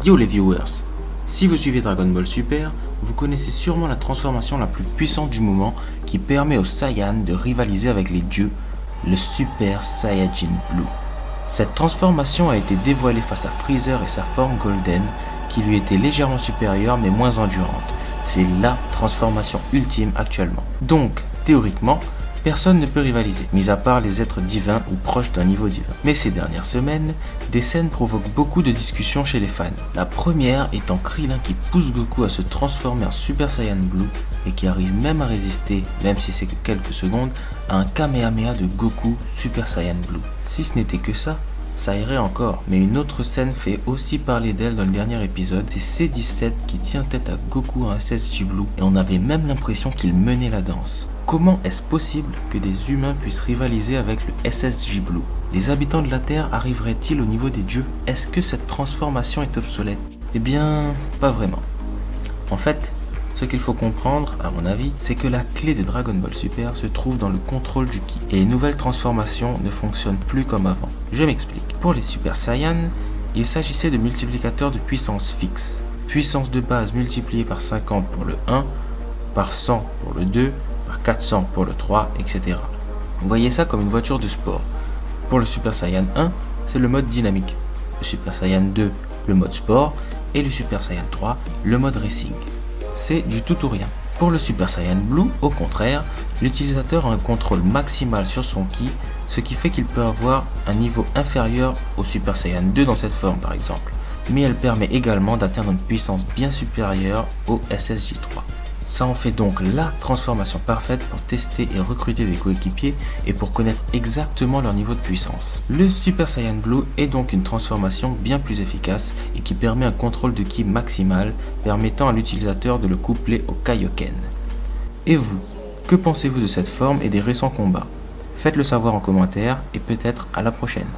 Yo les viewers, si vous suivez Dragon Ball Super, vous connaissez sûrement la transformation la plus puissante du moment qui permet aux Saiyans de rivaliser avec les dieux, le Super Saiyajin Blue. Cette transformation a été dévoilée face à Freezer et sa forme Golden, qui lui était légèrement supérieure mais moins endurante. C'est la transformation ultime actuellement. Donc, théoriquement, personne ne peut rivaliser, mis à part les êtres divins ou proches d'un niveau divin. Mais ces dernières semaines, des scènes provoquent beaucoup de discussions chez les fans. La première étant Krillin qui pousse Goku à se transformer en Super Saiyan Blue et qui arrive même à résister, même si c'est que quelques secondes, à un Kamehameha de Goku Super Saiyan Blue. Si ce n'était que ça irait encore. Mais une autre scène fait aussi parler d'elle dans le dernier épisode, c'est C17 qui tient tête à Goku en SSJ Blue et on avait même l'impression qu'il menait la danse. Comment est-ce possible que des humains puissent rivaliser avec le SSJ Blue? Les habitants de la Terre arriveraient-ils au niveau des dieux? Est-ce que cette transformation est obsolète? Eh bien, pas vraiment. En fait, ce qu'il faut comprendre, à mon avis, c'est que la clé de Dragon Ball Super se trouve dans le contrôle du ki. Et les nouvelles transformations ne fonctionnent plus comme avant. Je m'explique. Pour les Super Saiyans, il s'agissait de multiplicateurs de puissance fixe. Puissance de base multipliée par 50 pour le 1, par 100 pour le 2, par 400 pour le 3, etc. Vous voyez ça comme une voiture de sport. Pour le Super Saiyan 1, c'est le mode dynamique. Le Super Saiyan 2, le mode sport. Et le Super Saiyan 3, le mode racing. C'est du tout ou rien. Pour le Super Saiyan Blue, au contraire, l'utilisateur a un contrôle maximal sur son ki, ce qui fait qu'il peut avoir un niveau inférieur au Super Saiyan 2 dans cette forme par exemple. Mais elle permet également d'atteindre une puissance bien supérieure au SSJ3. Ça en fait donc la transformation parfaite pour tester et recruter des coéquipiers et pour connaître exactement leur niveau de puissance. Le Super Saiyan Blue est donc une transformation bien plus efficace et qui permet un contrôle de ki maximal, permettant à l'utilisateur de le coupler au Kaioken. Et vous, que pensez-vous de cette forme et des récents combats? Faites-le savoir en commentaire et peut-être à la prochaine.